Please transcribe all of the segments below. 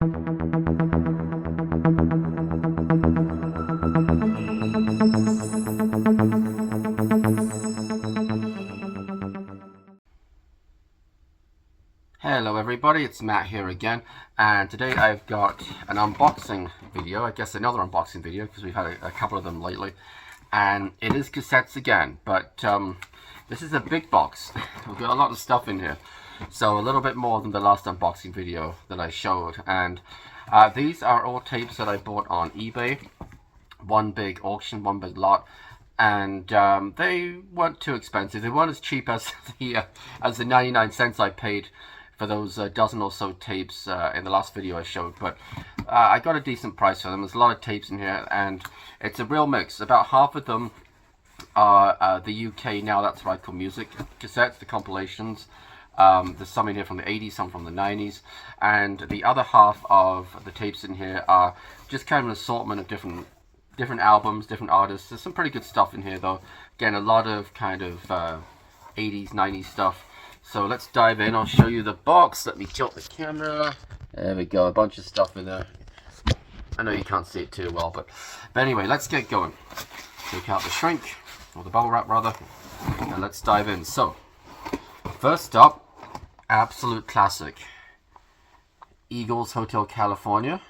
Hello everybody, it's Matt here again, and today I've got an unboxing video, I guess another unboxing video, because we've had a couple of them lately, and it is cassettes again, but this is a big box. We've got a lot of stuff in here, so a little bit more than the last unboxing video that I showed, and these are all tapes that I bought on eBay, one big auction, one big lot, and they weren't too expensive. They weren't as cheap as the 99 cents I paid for those dozen or so tapes in the last video I showed, but I got a decent price for them. There's a lot of tapes in here, and it's a real mix. About half of them are the UK Now That's What I Call Music cassettes, the compilations. There's some in here from the 80s, some from the 90s, and the other half of the tapes in here are just kind of an assortment of different albums, different artists. There's some pretty good stuff in here though. Again, a lot of kind of 80s, 90s stuff. So let's dive in. I'll show you the box. Let me tilt the camera. There we go, a bunch of stuff in there. I know you can't see it too well, but anyway, let's get going. Take out the shrink, or the bubble wrap rather, and let's dive in. So, first up, absolute classic, Eagles Hotel California.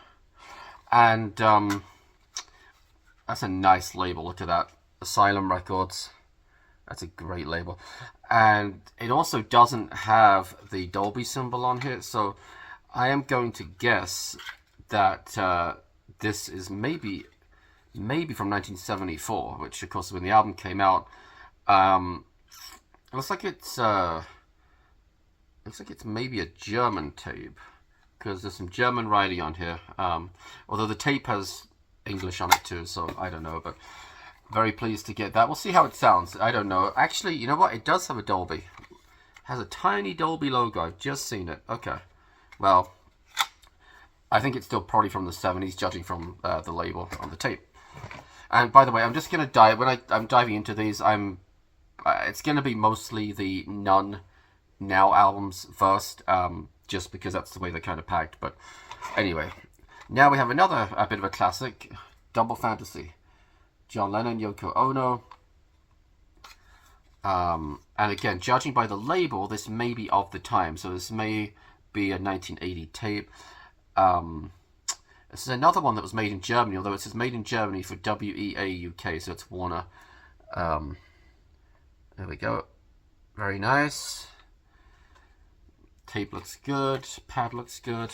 And that's a nice label, look at that. Asylum Records. That's a great label. And it also doesn't have the Dolby symbol on here, so I am going to guess that this is maybe from 1974, which of course when the album came out. It looks like it's maybe a German tape, because there's some German writing on here. Although the tape has English on it too, so I don't know, but very pleased to get that. We'll see how it sounds. I don't know. Actually, you know what? It does have a Dolby. It has a tiny Dolby logo. I've just seen it. Okay. Well, I think it's still probably from the 70s, judging from the label on the tape. And by the way, I'm just going to dive, when I'm diving into these, it's going to be mostly the None Now albums first, just because that's the way they're kind of packed. But anyway, now we have another bit of a classic, Double Fantasy. John Lennon, Yoko Ono. And again, judging by the label, this may be of the time. So this may be a 1980 tape. This is another one that was made in Germany, although it says made in Germany for WEA UK, so it's Warner. There we go. Very nice. Tape looks good. Pad looks good.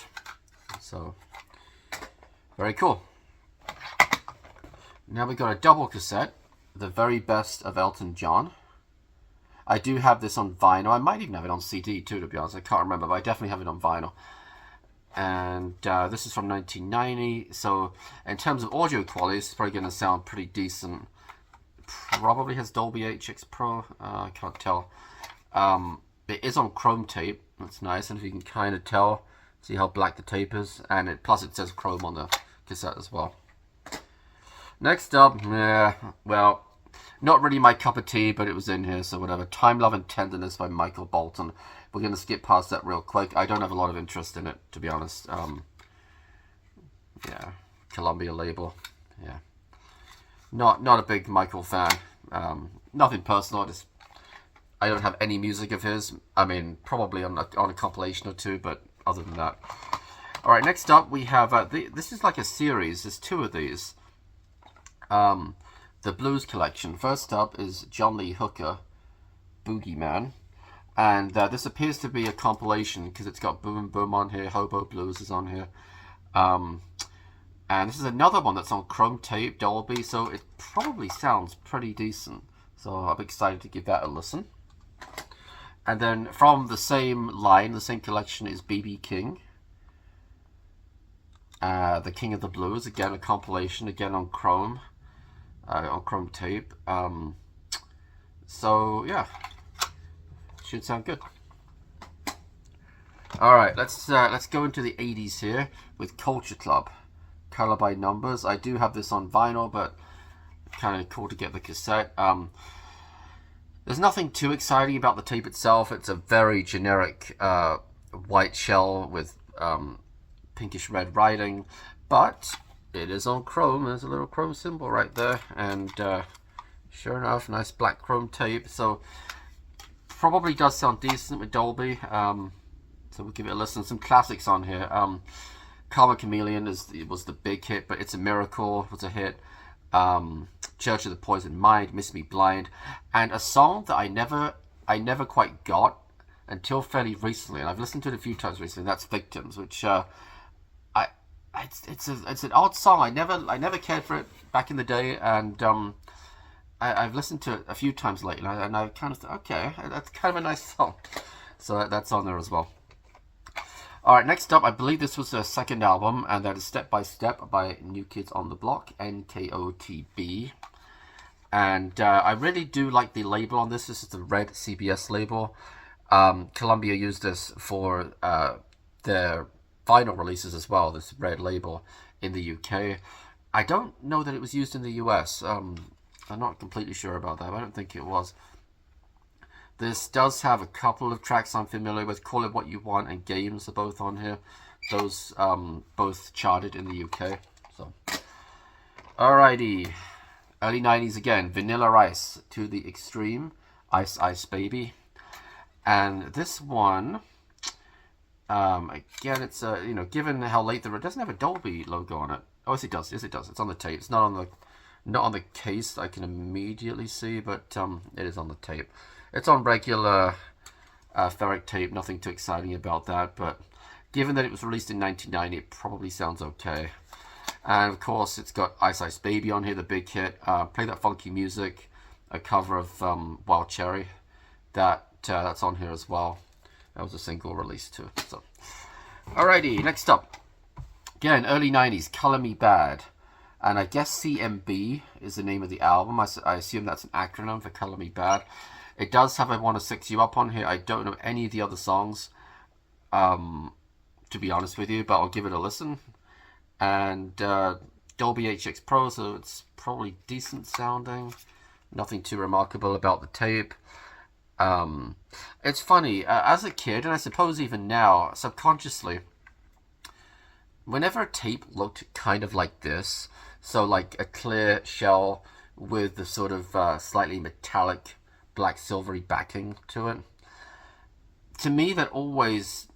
So, very cool. Now we've got a double cassette, The Very Best of Elton John. I do have this on vinyl. I might even have it on CD too, to be honest. I can't remember, but I definitely have it on vinyl. And this is from 1990. So in terms of audio quality, it's probably going to sound pretty decent. Probably has Dolby HX Pro. I can't tell. It is on chrome tape. That's nice. And if you can kind of tell, see how black the tape is. And plus it says chrome on the cassette as well. Next up, well, not really my cup of tea, but it was in here, so whatever. Time, Love and Tenderness by Michael Bolton. We're going to skip past that real quick. I don't have a lot of interest in it, to be honest. Yeah, Columbia label. Yeah, not a big Michael fan. Nothing personal. I don't have any music of his. I mean, probably on a compilation or two, but other than that. All right, next up we have this is like a series. There's two of these. The Blues Collection. First up is John Lee Hooker, Boogeyman, and this appears to be a compilation because it's got Boom Boom on here, Hobo Blues is on here, and this is another one that's on chrome tape, Dolby, so it probably sounds pretty decent, so I'm excited to give that a listen. And then from the same line, the same collection, is B.B. King, The King of the Blues, again a compilation, again on chrome tape. So yeah, should sound good. All right, let's go into the 80s here with Culture Club, Color by Numbers. I do have this on vinyl, but kind of cool to get the cassette. There's nothing too exciting about the tape itself. It's a very generic white shell with pinkish red writing, but it is on chrome. There's a little chrome symbol right there, and sure enough, nice black chrome tape. So probably does sound decent with Dolby. So we'll give it a listen. Some classics on here. Karma Chameleon was the big hit, but It's a Miracle was a hit. Church of the Poisoned Mind, Miss Me Blind, and a song that I never quite got until fairly recently, and I've listened to it a few times recently. And that's Victims, which it's an odd song. I never cared for it back in the day, and I've listened to it a few times lately, and I kind of thought, okay, that's kind of a nice song. So that's on there as well. Alright, next up, I believe this was their second album, and that is Step by Step by New Kids on the Block, NKOTB. And I really do like the label on this. This is the red CBS label. Columbia used this for their vinyl releases as well, this red label in the UK. I don't know that it was used in the US. I'm not completely sure about that, but I don't think it was. This does have a couple of tracks I'm familiar with. Call It What You Want and Games are both on here. Those both charted in the UK. So, alrighty. Early 90s again. Vanilla Ice to the Extreme. Ice Ice Baby. And this one, again, it's given how late it doesn't have a Dolby logo on it. Oh, yes, it does. Yes, it does. It's on the tape. It's not on the case. I can immediately see, but it is on the tape. It's on regular ferric tape, nothing too exciting about that, but given that it was released in 1990, it probably sounds okay. And of course, it's got Ice Ice Baby on here, the big hit. Play That Funky Music, a cover of Wild Cherry. That's on here as well. That was a single release too. So, alrighty, next up. Again, early 90s, Color Me Bad. And I guess CMB is the name of the album. I assume that's an acronym for Color Me Bad. It does have I Want to Sex You Up on here. I don't know any of the other songs, to be honest with you, but I'll give it a listen. And Dolby HX Pro, so it's probably decent sounding. Nothing too remarkable about the tape. It's funny, as a kid, and I suppose even now, subconsciously, whenever a tape looked kind of like this, so like a clear shell with the sort of slightly metallic black silvery backing to it, to me that always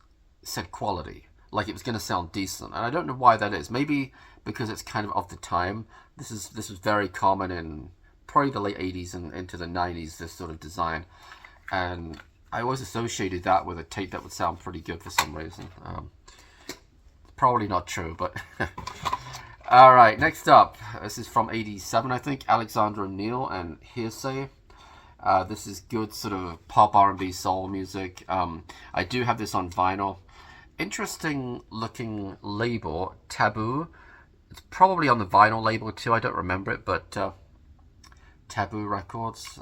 said quality, like it was going to sound decent. And I don't know why that is. Maybe because it's kind of the time. This was very common in probably the late 80s and into the 90s, this sort of design, and I always associated that with a tape that would sound pretty good for some reason. Probably not true, but alright, next up, this is from 87, I think, Alexander O'Neal and Hearsay. This is good sort of pop R&B soul music. I do have this on vinyl. Interesting looking label, Taboo. It's probably on the vinyl label too. I don't remember it, but Taboo Records.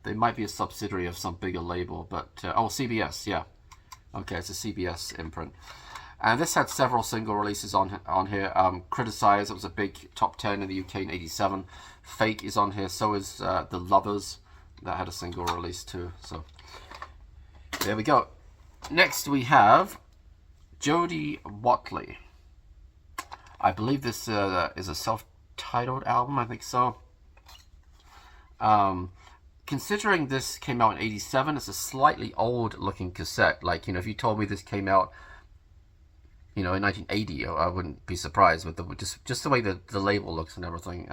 They might be a subsidiary of some bigger label, but oh, CBS, yeah. Okay, it's a CBS imprint. And this had several single releases on here. Criticize, it was a big top 10 in the UK in 87. Fake is on here, so is The Lovers. That had a single release too. So there we go. Next we have Jody Watley. I believe this is a self-titled album, I think so. Considering this came out in 87, it's a slightly old looking cassette. Like, if you told me this came out in 1980, I wouldn't be surprised with just the way the label looks and everything.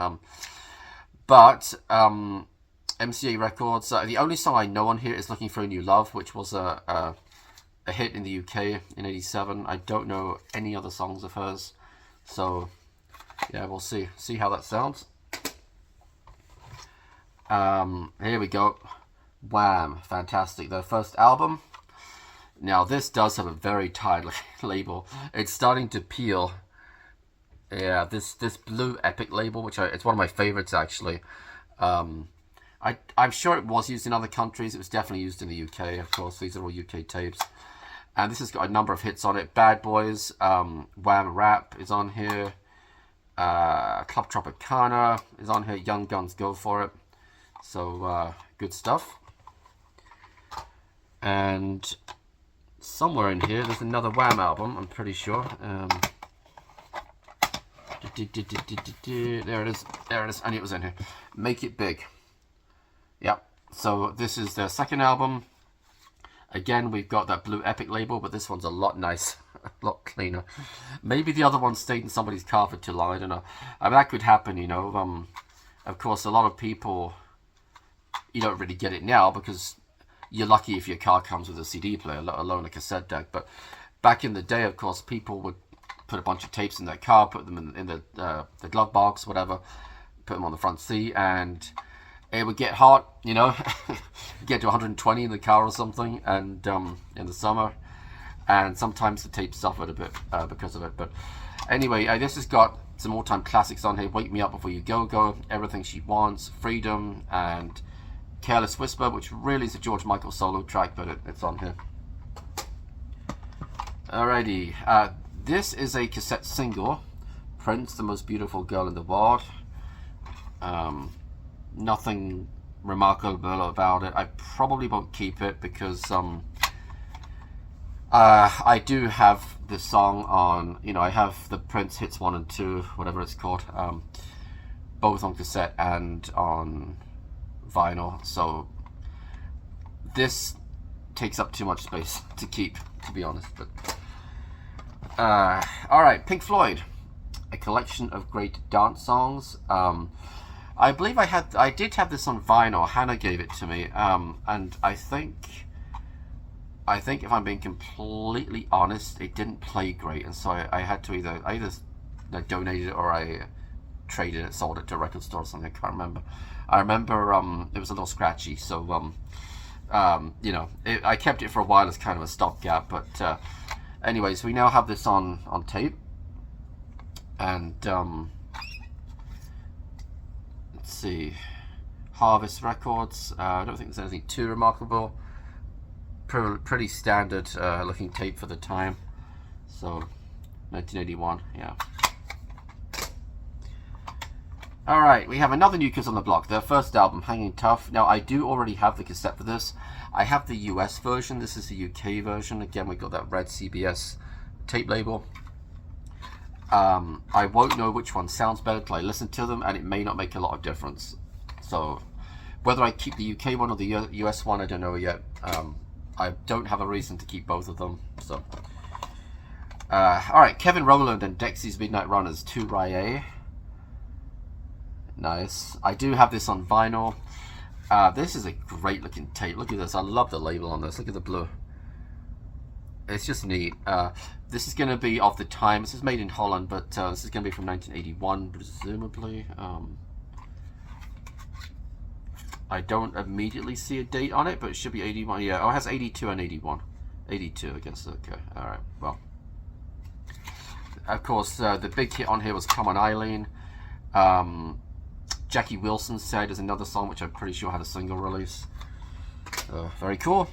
But MCA Records, the only song I know on here is Looking for a New Love, which was a hit in the UK in 87. I don't know any other songs of hers. So, yeah, we'll see how that sounds. Here we go. Wham! Fantastic. Their first album. Now, this does have a very tight label. It's starting to peel. Yeah, this blue Epic label, which it's one of my favorites, actually. I'm sure it was used in other countries. It was definitely used in the UK, of course. These are all UK tapes. And this has got a number of hits on it. Bad Boys, Wham Rap is on here. Club Tropicana is on here. Young Guns Go For It. So, good stuff. And somewhere in here there's another Wham album, I'm pretty sure. There it is. There it is. I knew it was in here. Make It Big. Yep. So this is their second album. Again, we've got that blue Epic label, but this one's a lot nicer, a lot cleaner. Maybe the other one stayed in somebody's car for too long. I don't know. I mean, that could happen, you know. Of course, a lot of people, you don't really get it now because you're lucky if your car comes with a CD player, let alone a cassette deck. But back in the day, of course, people would put a bunch of tapes in their car, put them in the glove box, whatever, put them on the front seat, and it would get hot, you know, get to 120 in the car or something, and in the summer, and sometimes the tape suffered a bit because of it. But anyway, this has got some all-time classics on here: Wake Me Up Before You Go, Everything She Wants, Freedom, and Careless Whisper, which really is a George Michael solo track, but it's on here. Alrighty, this is a cassette single, Prince, The Most Beautiful Girl in the World. Nothing remarkable about it. I probably won't keep it because I do have the song on, you know, I have the Prince Hits 1 and 2, whatever it's called, both on cassette and on vinyl, so this takes up too much space to keep, to be honest. But alright, Pink Floyd, a collection of great dance songs. I believe I did have this on vinyl. Hannah gave it to me, and I think if I'm being completely honest, it didn't play great, and so I had to either donated it or I traded it, sold it to a record store or something. I can't remember. I remember it was a little scratchy, so you know, I kept it for a while as kind of a stopgap. But anyways, we now have this on tape, and let's see, Harvest Records. I don't think there's anything too remarkable. Pretty standard looking tape for the time. So 1981, yeah. Alright, we have another new Kids on the Block, their first album, Hanging Tough. Now, I do already have the cassette for this. I have the US version, this is the UK version. Again, we've got that red CBS tape label. I won't know which one sounds better till I listen to them, and it may not make a lot of difference. So, whether I keep the UK one or the US one, I don't know yet. I don't have a reason to keep both of them. So, alright, Kevin Rowland and Dexy's Midnight Runners, 2 Rye. Nice. I do have this on vinyl. This is a great looking tape. Look at this. I love the label on this. Look at the blue. It's just neat. This is going to be of the time. This is made in Holland, but this is going to be from 1981, presumably. I don't immediately see a date on it, but it should be 81. Yeah, oh, it has 82 and 81. 82, I guess. Okay. Alright. Well. Of course, the big hit on here was Come On Eileen. Jackie Wilson Said is another song which I'm pretty sure had a single release. Very cool.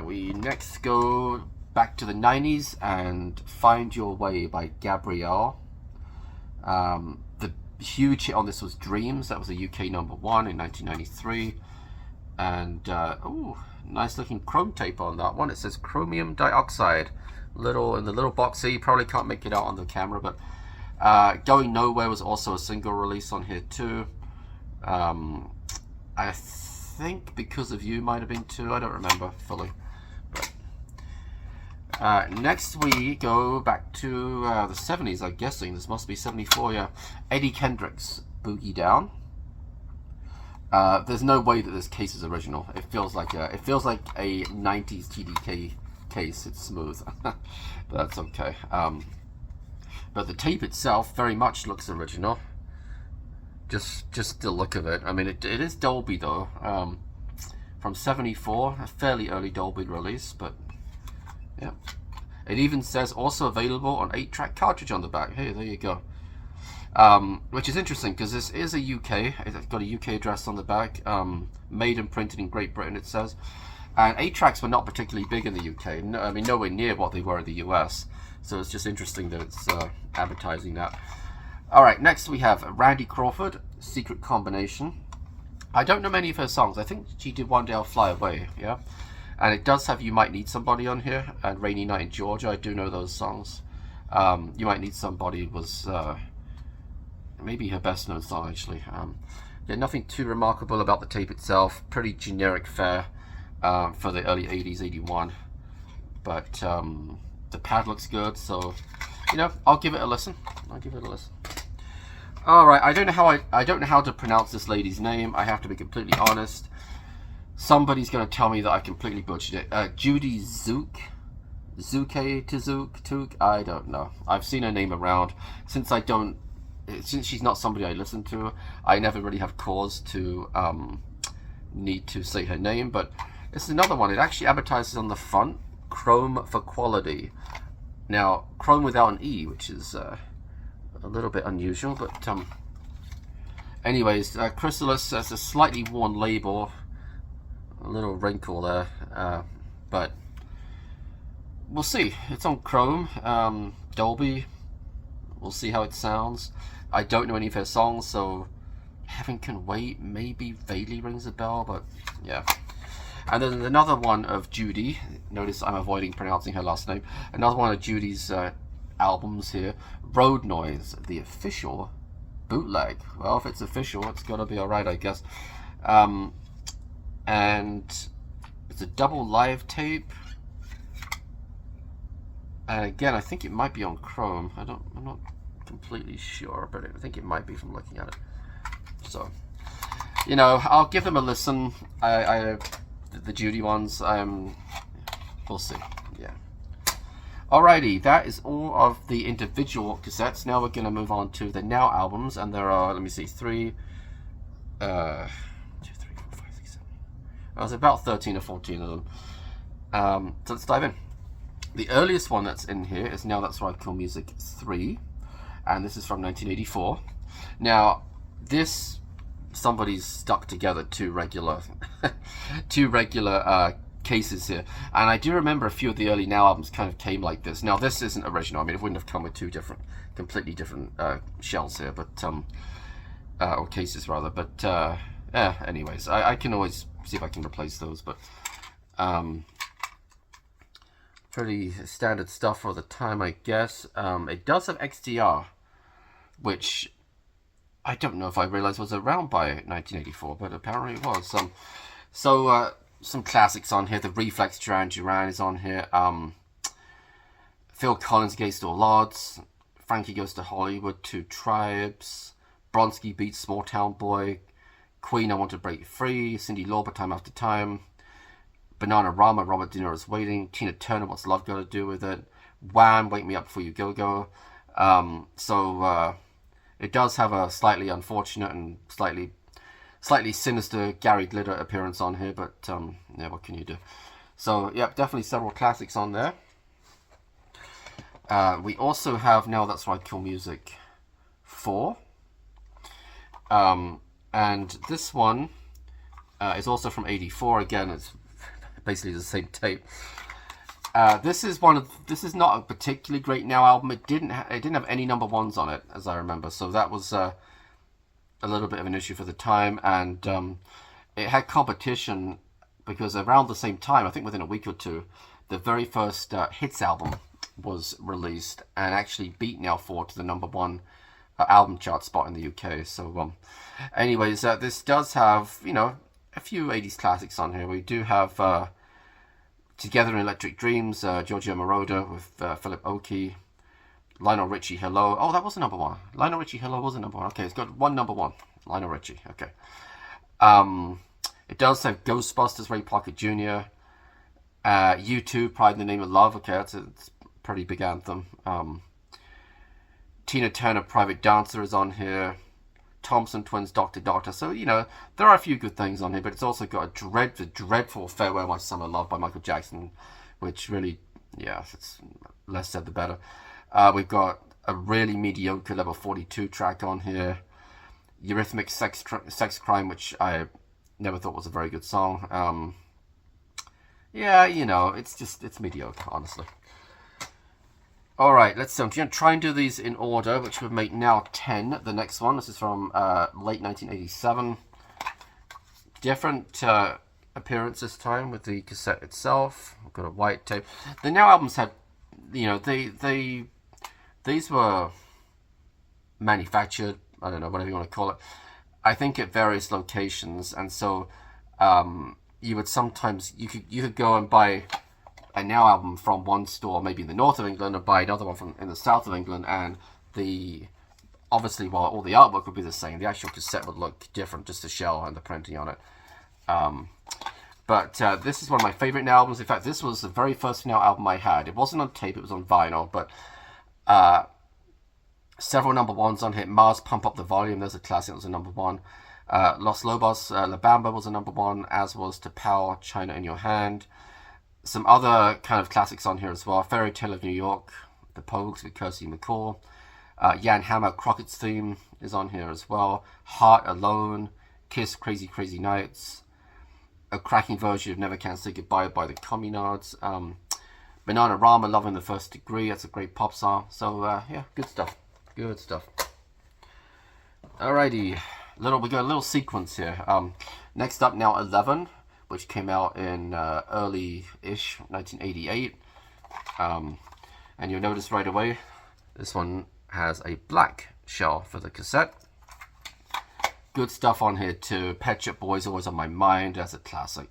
We next go back to the 90s and Find Your Way by Gabrielle. The huge hit on this was Dreams. That was a UK #1 in 1993. And ooh, nice looking chrome tape on that one. It says chromium dioxide. In the little box here. You probably can't make it out on the camera, but Going Nowhere was also a single release on here too. I think Because of You might have been too. I don't remember fully. But, next we go back to the 70s, I'm guessing. This must be 74, yeah. Eddie Kendrick's Boogie Down. There's no way that this case is original. It feels like a 90s TDK case. It's smooth, but that's okay. But the tape itself very much looks original. Just the look of it. I mean, it is Dolby though. From 74, a fairly early Dolby release, but yeah. It even says also available on 8-track cartridge on the back. Hey, there you go. Which is interesting because this is a UK. It's got a UK address on the back. Made and printed in Great Britain, it says. And 8-tracks were not particularly big in the UK. No, I mean, nowhere near what they were in the US. So it's just interesting that it's advertising that. Alright, next we have Randy Crawford, Secret Combination. I don't know many of her songs. I think she did One Day I'll Fly Away, yeah? And it does have You Might Need Somebody on here, and Rainy Night in Georgia. I do know those songs. You Might Need Somebody was maybe her best known song, actually. Yeah, nothing too remarkable about the tape itself. Pretty generic fare for the early 80s, 81. But the pad looks good, so you know, I'll give it a listen. All right, I don't know how to pronounce this lady's name. I have to be completely honest. Somebody's going to tell me that I completely butchered it. Judy Zook, Zook, I don't know. I've seen her name around. Since she's not somebody I listen to, I never really have cause to need to say her name. But it's another one. It actually advertises on the front, Chrome for quality. Now, Chrome without an E, which is a little bit unusual. But anyways, Chrysalis has a slightly worn label. A little wrinkle there, but we'll see. It's on Chrome, Dolby. We'll see how it sounds. I don't know any of her songs, so Heaven Can Wait maybe vaguely rings a bell, but yeah. And then another one of Judy. Notice I'm avoiding pronouncing her last name. Another one of Judy's albums here. Road Noise, the official bootleg. Well, if it's official, it's gotta be alright, I guess. And it's a double live tape. And again, I think it might be on Chrome. I'm not completely sure, but I think it might be from looking at it. So, you know, I'll give them a listen. The Judy ones, we'll see. Yeah. Alrighty, that is all of the individual cassettes. Now we're going to move on to the Now albums, and there are, let me see, there's about 13 or 14 of them. So let's dive in. The earliest one that's in here is Now That's What I Call Music 3, and this is from 1984. Now, somebody's stuck together two regular cases here, and I do remember a few of the early Now albums kind of came like this. Now, this isn't original. I mean, it wouldn't have come with completely different shells here, but or cases rather. But yeah. Anyways, I can always see if I can replace those, but pretty standard stuff for the time, I guess. It does have XDR, which I don't know if I realized was around by 1984, but apparently it was. So some classics on here. The Reflex Duran Duran is on here. Phil Collins, Against All Odds. Frankie Goes to Hollywood, Two Tribes. Bronski Beats Small Town Boy. Queen, I Want to Break Free. Cyndi Lauper, Time After Time. Bananarama, Robert De Niro's Waiting. Tina Turner, What's Love Got to Do with It. Wham, Wake Me Up Before You Go Go. It does have a slightly unfortunate and slightly sinister Gary Glitter appearance on here, but yeah, what can you do? So yeah, definitely several classics on there. We also have Now That's What I Call Music 4. And this one is also from 84. Again, it's basically the same tape. This is not a particularly great Now album. It didn't have any number ones on it, as I remember. So that was a little bit of an issue for the time, and it had competition because around the same time, I think within a week or two, the very first Hits album was released and actually beat Now 4 to the number one album chart spot in the UK. So anyways, this does have, you know, a few 80s classics on here. We do have Together in Electric Dreams, Giorgio Moroder with Philip Oakey. Lionel Richie, Hello. Oh, that was a number one. Lionel Richie, Hello was a number one. Okay, it's got one number one. Lionel Richie, okay. It does have Ghostbusters, Ray Parker Jr. U2, Pride in the Name of Love. Okay, it's a pretty big anthem. Tina Turner, Private Dancer is on here. Thompson Twins, Doctor Doctor. So, you know, there are a few good things on here, but it's also got a dreadful Farewell My Summer Love by Michael Jackson, which really, yeah, it's less said the better. We've got a really mediocre Level 42 track on here. Eurythmics Sex Crime, which I never thought was a very good song. Yeah, you know, it's mediocre, honestly. Alright, I'm going to try and do these in order, which would make Now 10, the next one. This is from late 1987. Different appearance this time with the cassette itself. I've got a white tape. The Now albums had, you know, these were manufactured, I don't know, whatever you want to call it, I think at various locations, and so you would sometimes, you could go and buy a Now album from one store, maybe in the north of England, or buy another one from in the south of England, and obviously while all the artwork would be the same, the actual cassette would look different, just the shell and the printing on it. But this is one of my favorite Now albums. In fact, this was the very first Now album I had. It wasn't on tape, it was on vinyl, but several number ones on here. Mars, Pump Up the Volume, there's a classic, that was a number one. Los Lobos, La Bamba was a number one, as was To Power, China in Your Hand. Some other kind of classics on here as well. Fairy Tale of New York, The Pogues with Kirsty McCall. Jan Hammer, Crockett's Theme is on here as well. Heart Alone, Kiss, Crazy Crazy Nights. A cracking version of Never Can Say Goodbye by the Communards. Bananarama, Love in the First Degree, that's a great pop song. So yeah, good stuff. Good stuff. Alrighty, we got a little sequence here. Next up, Now 11, which came out in early-ish 1988. And you'll notice right away, this one has a black shell for the cassette. Good stuff on here too. Pet Shop Boys, always on my mind, as a classic.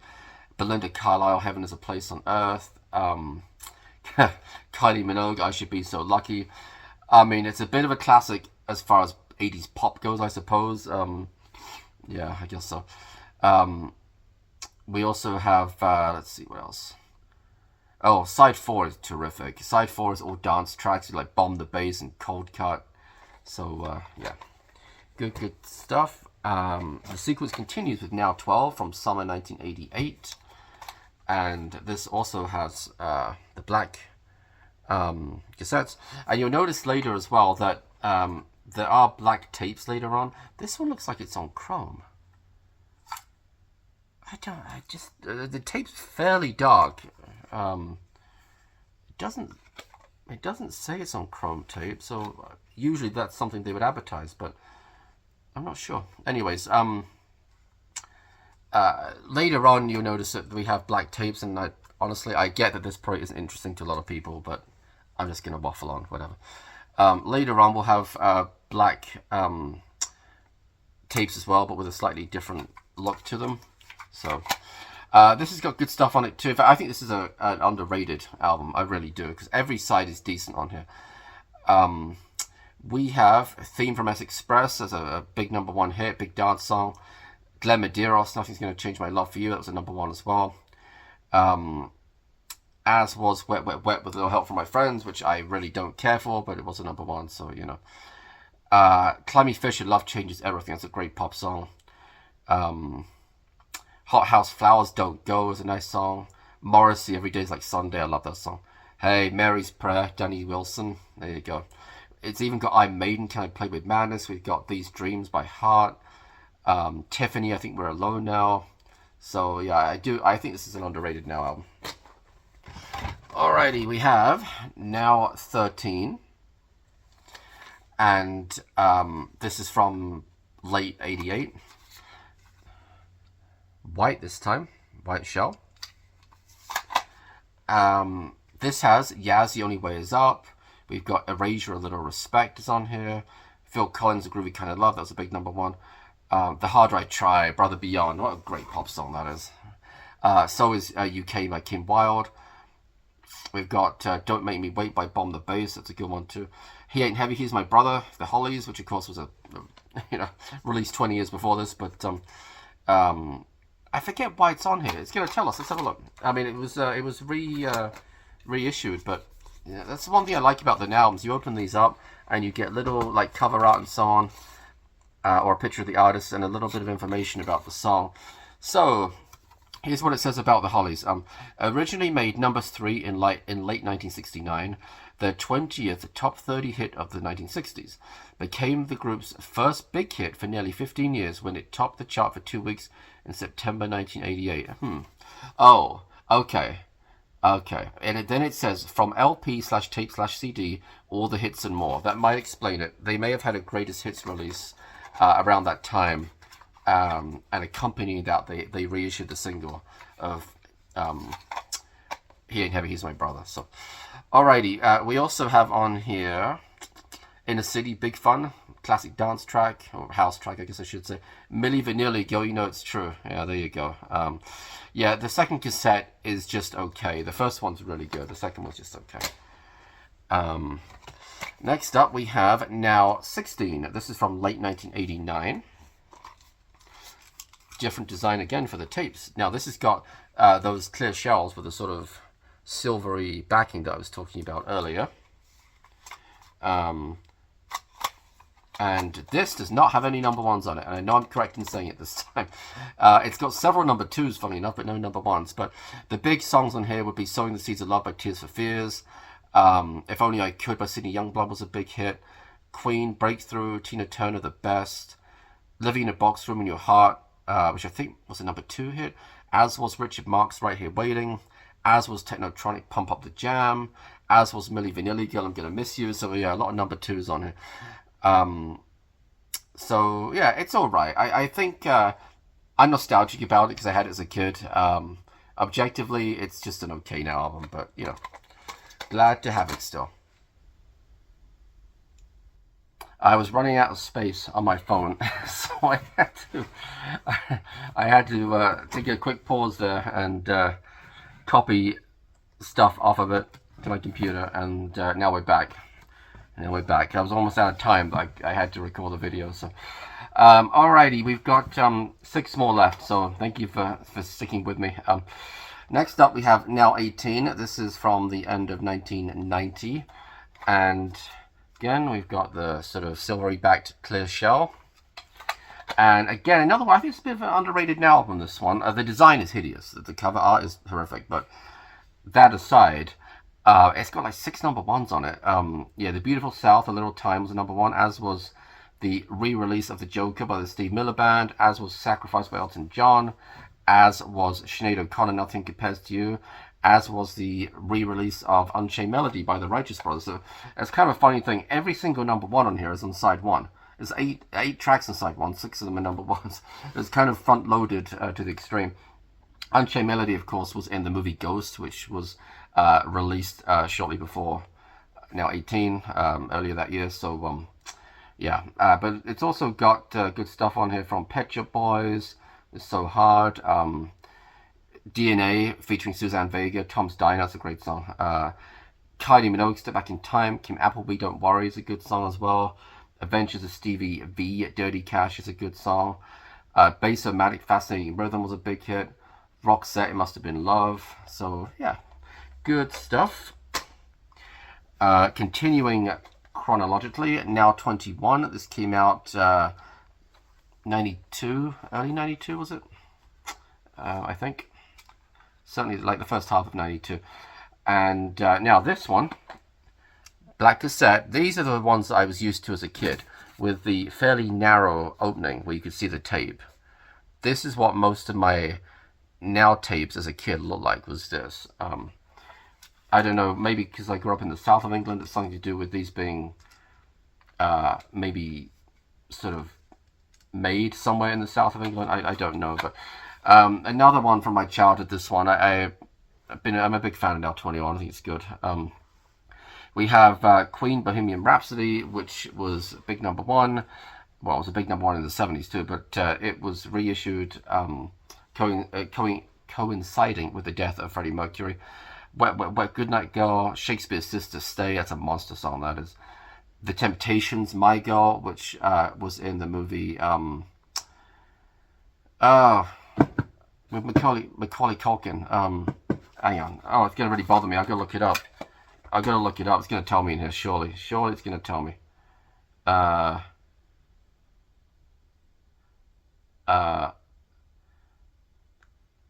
Belinda Carlisle, Heaven is a Place on Earth. Kylie Minogue, I Should Be So Lucky. I mean, it's a bit of a classic as far as 80s pop goes, I suppose. Yeah, I guess so. We also have, let's see, what else? Oh, Side 4 is terrific. Side 4 is all dance tracks, like Bomb the Bass and Cold Cut. So, yeah, good stuff. The sequence continues with Now 12 from summer 1988. And this also has the black cassettes. And you'll notice later as well that there are black tapes later on. This one looks like it's on chrome. The tape's fairly dark. It doesn't say it's on chrome tape, so usually that's something they would advertise, but I'm not sure. Anyways, later on you'll notice that we have black tapes, and honestly, I get that this probably isn't interesting to a lot of people, but I'm just going to waffle on, whatever. Later on we'll have black tapes as well, but with a slightly different look to them. So this has got good stuff on it too. In fact, I think this is an underrated album. I really do, because every side is decent on here. We have a Theme from S Express as a big number one hit, big dance song. Glenn Medeiros, Nothing's Gonna Change My Love for You, that was a number one as well. As was Wet Wet Wet with a Little Help from My Friends, which I really don't care for, but it was a number one, so you know. Climby Fisher, Love Changes Everything, that's a great pop song. Hot House Flowers, Don't Go is a nice song. Morrissey, Every Day's Like Sunday, I love that song. Hey, Mary's Prayer, Danny Wilson, there you go. It's even got I'm Maiden, Can I Play With Madness? We've got These Dreams by Heart. Tiffany, I Think We're Alone Now. So yeah, I think this is an underrated Now album. Alrighty, we have Now 13. And this is from late 88. White this time, white shell. This has Yaz, The Only Way Is Up. We've got Erasure, A Little Respect is on here. Phil Collins, A Groovy Kind of Love, that was a big number one. The Harder I Try, Brother Beyond, what a great pop song that is. So is UK by Kim Wilde. We've got Don't Make Me Wait by Bomb the Bass, that's a good one too. He Ain't Heavy, He's My Brother, The Hollies, which of course was released 20 years before this, but I forget why it's on here. It's going to tell us. Let's have a look. I mean, it was reissued, but yeah, that's the one thing I like about the Now albums. You open these up and you get little like cover art and so on, or a picture of the artist and a little bit of information about the song. So here's what it says about the Hollies. Originally made number 3 in late 1969, their 20th top 30 hit of the 1960s, became the group's first big hit for nearly 15 years when it topped the chart for 2 weeks in September 1988. Oh, okay. And then it says, from LP/tape/CD, all the hits and more. That might explain it. They may have had a greatest hits release around that time. and accompanying that, they reissued the single of He Ain't Heavy, He's My Brother. So, alrighty, we also have on here Inner City, Big Fun, classic dance track, or house track, I guess I should say. Milli Vanilli, Girl, You Know It's True. Yeah, there you go. Yeah, the second cassette is just okay. The first one's really good. The second one's just okay. Next up, we have Now 16. This is from late 1989. Different design again for the tapes. Now, this has got those clear shells with a sort of silvery backing that I was talking about earlier. And this does not have any number ones on it, and I know I'm correct in saying it this time. It's got several number twos, funny enough, but no number ones. But the big songs on here would be Sowing the Seeds of Love by Tears for Fears, If Only I Could by Sidney Youngblood was a big hit, Queen, Breakthrough, Tina Turner, The Best, Living in a Box Room in Your Heart, which I think was a number 2 hit, as was Richard Marx, Right Here Waiting, as was Technotronic, Pump Up the Jam, as was Milli Vanilli, Girl, I'm Gonna Miss You. So yeah, a lot of number 2s on here. So yeah, it's all right. I think I'm nostalgic about it because I had it as a kid. Objectively, it's just an okay now album, but you know, glad to have it still. I was running out of space on my phone, so I had to take a quick pause there and copy stuff off of it to my computer, and now we're back. And we're back. I was almost out of time, but I had to record the video. So, alrighty, we've got 6 more left. So thank you for sticking with me. Next up, we have Now 18. This is from the end of 1990, and again, we've got the sort of silvery backed clear shell. And again, another one. I think it's a bit of an underrated Now album. This one. The design is hideous. The cover art is horrific, but that aside. It's got like 6 number 1s on it. Yeah, The Beautiful South, A Little Time was a number 1, as was the re-release of The Joker by the Steve Miller Band, as was Sacrifice by Elton John, as was Sinead O'Connor, Nothing Compares to You, as was the re-release of Unchained Melody by the Righteous Brothers. So it's kind of a funny thing. Every single number 1 on here is on side 1. There's eight tracks on side 1, 6 of them are number 1s. It's kind of front-loaded to the extreme. Unchained Melody, of course, was in the movie Ghost, which was released shortly before Now 18, earlier that year. So, yeah. But it's also got good stuff on here from Pet Shop Boys, It's So Hard, DNA featuring Suzanne Vega, Tom's Diner, that's a great song. Kylie Minogue, Step Back in Time, Kim Appleby, Don't Worry is a good song as well. Adventures of Stevie V, Dirty Cash is a good song. Bass-O-Matic, Fascinating Rhythm was a big hit. Roxette, It Must Have Been Love. So, yeah. Good stuff. Continuing chronologically, Now 21. This came out 92, early 92 was it? I think. Certainly like the first half of 92. And now this one, Black Cassette. These are the ones that I was used to as a kid, with the fairly narrow opening where you could see the tape. This is what most of my Now tapes as a kid looked like, was this. I don't know, maybe because I grew up in the south of England, it's something to do with these being maybe sort of made somewhere in the south of England. I don't know, but another one from my childhood, this one, I'm a big fan of Now 21, I think it's good. We have Queen, Bohemian Rhapsody, which was a big number 1. Well, it was a big number 1 in the 70s too, but it was reissued coinciding with the death of Freddie Mercury. Wet Goodnight Girl, Shakespeare's Sister Stay, that's a monster song, that is. The Temptations, My Girl, which was in the movie with Macaulay Culkin. Hang on. Oh, it's going to really bother me. I've got to look it up. It's going to tell me in here, surely. Surely it's going to tell me. Oh,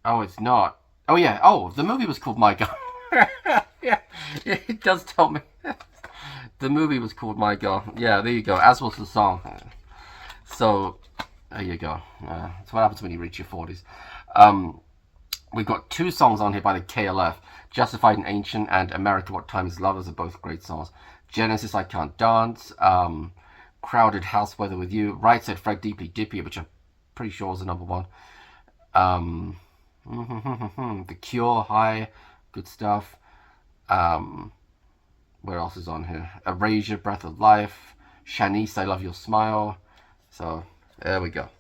it's not. Oh, yeah. Oh, the movie was called My Girl. Yeah, it does tell me. The movie was called My Girl. Yeah, there you go. As was the song. So, there you go. That's what happens when you reach your 40s. We've got 2 songs on here by the KLF. Justified and Ancient and America, What Time Is Love. Those are both great songs. Genesis, I Can't Dance. Crowded House, Weather With You. Right Said Fred, Deeply Dippy, which I pretty sure was the number one. The Cure, High, good stuff. Where else is on here? Erasure, Breath of Life. Shanice, I Love Your Smile. So, there we go.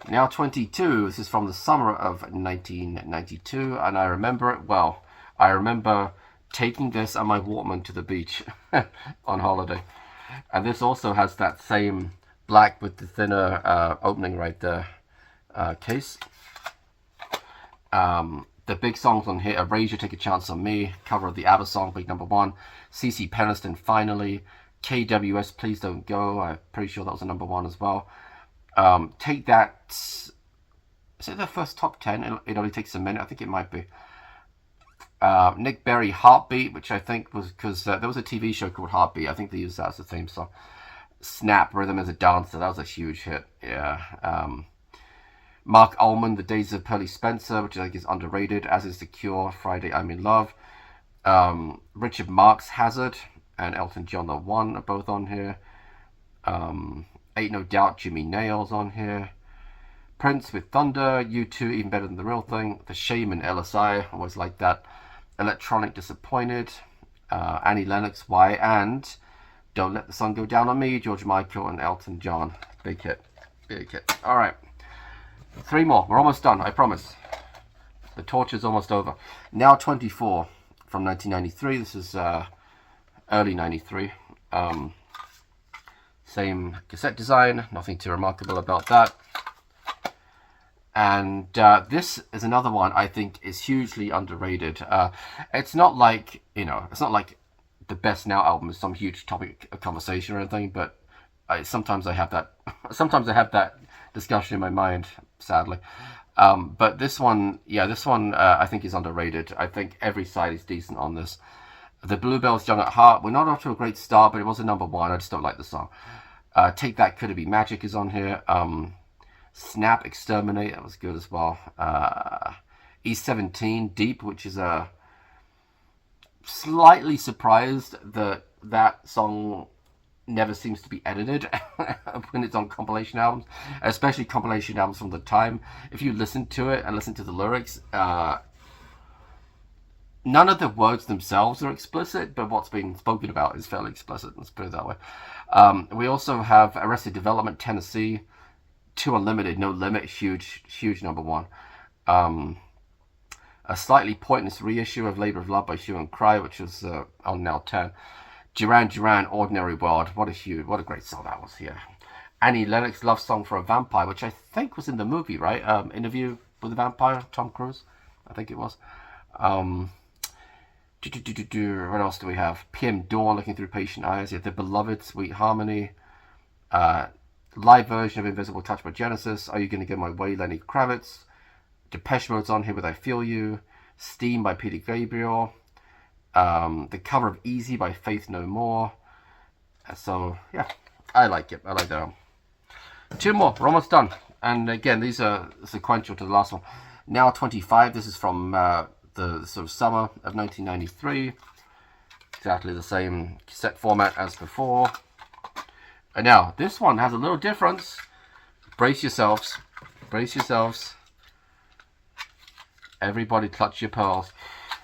Now 22. This is from the summer of 1992, and I remember it well. I remember taking this and my Walkman to the beach on holiday. And this also has that same black with the thinner opening right there case. The big songs on here: Erasure, Take a Chance on Me, cover of the ABBA song, big number one. CC Peniston, Finally. KWS, Please Don't Go, I'm pretty sure that was a number one as well. Take That, is it their first top 10? It only takes a minute, I think it might be. Nick Berry, Heartbeat, which I think was because there was a TV show called Heartbeat. I think they used that as a theme song. Snap, Rhythm as a Dancer, that was a huge hit. Yeah. Mark Ullman, The Days of Pearly Spencer, which I think is underrated, as is The Cure, Friday I'm in Love. Richard Marx, Hazard, and Elton John, The One, are both on here. Ain't No Doubt, Jimmy Nails on here. Prince with Thunder, U2, Even Better Than the Real Thing. The Shaman, LSI, always like that. Electronic, Disappointed. Annie Lennox, Why, and Don't Let the Sun Go Down on Me, George Michael and Elton John. Big hit, big hit. All right, 3 more. We're almost done, I promise. The torture's almost over. Now 24 from 1993. This is early 93. Same cassette design, nothing too remarkable about that. And this is another one I think is hugely underrated. It's not like, it's not like the Best Now album is some huge topic of conversation or anything, but sometimes I have that discussion in my mind, sadly. But this one, I think is underrated. I think every side is decent on this. The Bluebells, Young at Heart, we're not off to a great start, but it was a number one. I just don't like the song. Take That, Could It Be Magic is on here. Snap, Exterminate, that was good as well. E17, Deep, which is slightly surprised that that song never seems to be edited when it's on compilation albums, especially compilation albums from the time. If you listen to it and listen to the lyrics, none of the words themselves are explicit, but what's being spoken about is fairly explicit, let's put it that way. We also have Arrested Development, Tennessee, 2 Unlimited, No Limit, huge number one. A slightly pointless reissue of Labor of Love by Hue and Cry, which was on now 10. Duran Duran, Ordinary World, what a great song that was here. Annie Lennox, Love Song for a Vampire, which I think was in the movie, right? Interview with the Vampire, Tom Cruise, I think it was. What else do we have? PM Dawn, Looking Through Patient Eyes. Yeah, The Beloved, Sweet Harmony. Live version of Invisible Touch by Genesis. Are You Gonna Get My Way, Lenny Kravitz. Depeche Mode's on here with I Feel You. Steam by Peter Gabriel. The cover of Easy by Faith No More. So, yeah, I like it. I like that album. 2 more. We're almost done. And again, these are sequential to the last one. Now 25. This is from the sort of summer of 1993. Exactly the same cassette format as before. And now, this one has a little difference. Brace yourselves. Brace yourselves. Everybody clutch your pearls.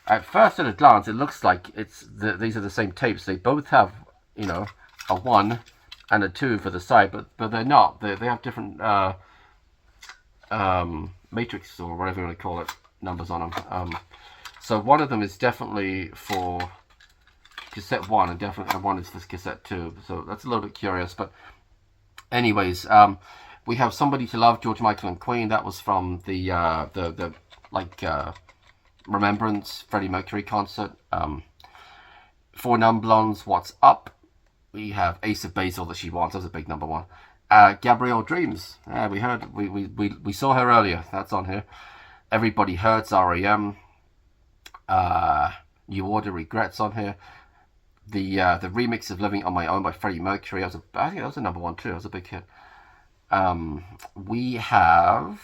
At first, at a glance, it looks like these are the same tapes. They both have, a 1 and a 2 for the side, but they're not. They have different matrix or whatever you want to call it, numbers on them. So one of them is definitely for cassette 1, and definitely one is for cassette 2. So that's a little bit curious, but anyways, we have Somebody to Love, George Michael and Queen. That was from the Remembrance Freddie Mercury concert. 4 Non Blondes, What's Up. We have Ace of Base, All That She Wants. That's a big number one. Gabrielle Dreams. We saw her earlier. That's on here. Everybody Hurts, R.E.M. New Order, Regrets on here. The remix of Living on My Own by Freddie Mercury. I think that was a number one too. That was a big hit. We have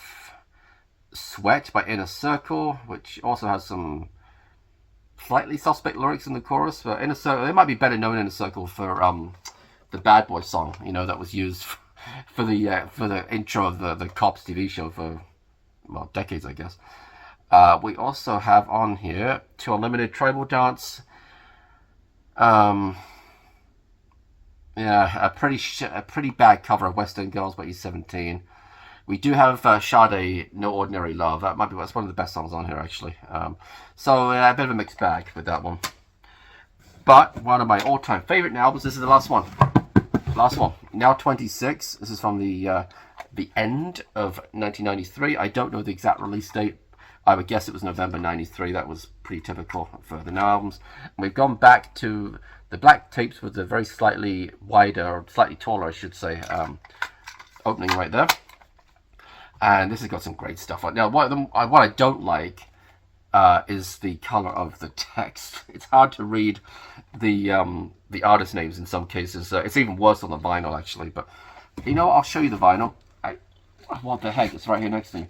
Sweat by Inner Circle, which also has some slightly suspect lyrics in the chorus. But Inner Circle, they might be better known, Inner Circle, for the Bad Boy song, that was used for the intro of the Cops TV show for, well, decades, I guess. We also have on here To Unlimited Tribal Dance. Yeah, a pretty bad cover of West End Girls by E17. We do have Sade, No Ordinary Love. That's one of the best songs on here, actually. So a bit of a mixed bag with that one. But one of my all-time favorite albums. This is the last one. Last one. Now 26. This is from the end of 1993. I don't know the exact release date. I would guess it was November 93. That was pretty typical for the Now albums. And we've gone back to the black tapes with the very slightly wider, or slightly taller, I should say, opening right there. And this has got some great stuff. Now, what I don't like is the color of the text. It's hard to read the artist names in some cases. It's even worse on the vinyl, actually. But you know what? I'll show you the vinyl. What the heck? It's right here next to me.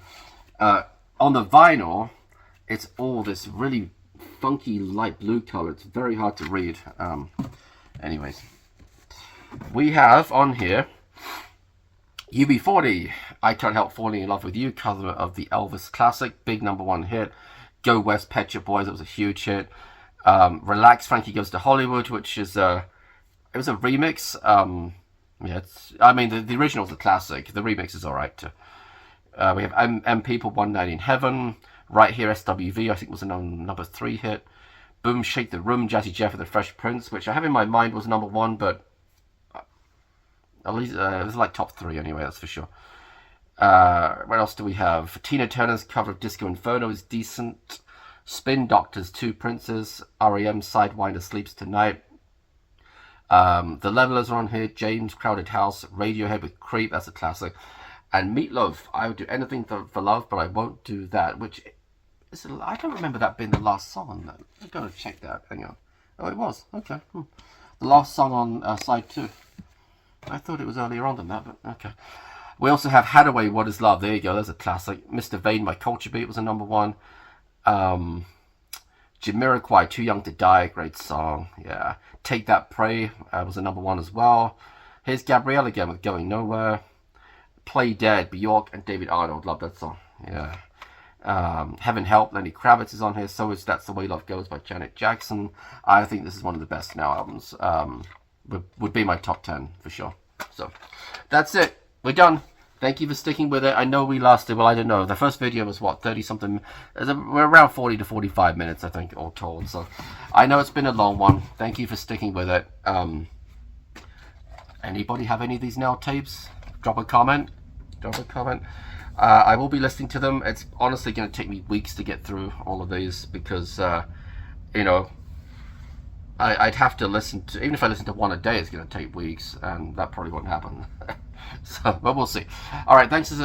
On the vinyl, it's all this really funky light blue color. It's very hard to read. Anyways, we have on here UB40, I Can't Help Falling in Love with You, cover of the Elvis classic, big #1 hit. Go West, Pet Shop Boys, it was a huge hit. Relax, Frankie Goes to Hollywood, which is it was a remix. Yeah, I mean the original's a classic. The remix is alright too. We have M People, One Night in Heaven. Right Here, SWV, I think was a #3 hit. Boom, Shake the Room, Jazzy Jeff and the Fresh Prince, which I have in my mind was #1, but at least it was like top 3 anyway, that's for sure. What else do we have? Tina Turner's cover of Disco Inferno is decent. Spin Doctors, Two Princes. R.E.M. Sidewinder Sleeps Tonight. The Levelers are on here. James, Crowded House. Radiohead with Creep, that's a classic. And Meatloaf, I would do anything for love, but I won't do that, which is, I don't remember that being the last song on that. I've got to check that. Hang on. Oh, it was. Okay. The last song on side 2. I thought it was earlier on than that, but okay. We also have Hadaway, What Is Love? There you go, there's a classic. Mr. Vain by Culture Beat was a #1. Jamiroquai, Too Young to Die, great song. Yeah. Take That, Pray was a #1 as well. Here's Gabrielle again with Going Nowhere. Play Dead, Bjork and David Arnold, love that song. Yeah. Heaven Help, Lenny Kravitz is on here. So is That's the Way Love Goes by Janet Jackson. I think this is one of the best Now albums. Would be my top 10 for sure. So that's it. We're done. Thank you for sticking with it. I know we lasted, well, I don't know. The first video was what, 30 something? We're around 40 to 45 minutes, I think, all told. So I know it's been a long one. Thank you for sticking with it. Anybody have any of these Now tapes? Drop a comment. I will be listening to them. It's honestly going to take me weeks to get through all of these because, you know, I'd have to listen to, even if I listen to one a day, it's going to take weeks, and that probably won't happen. So, but we'll see. All right, thanks as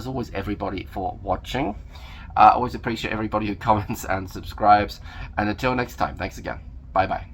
always, everybody, for watching. Always appreciate everybody who comments and subscribes. And until next time, thanks again. Bye-bye.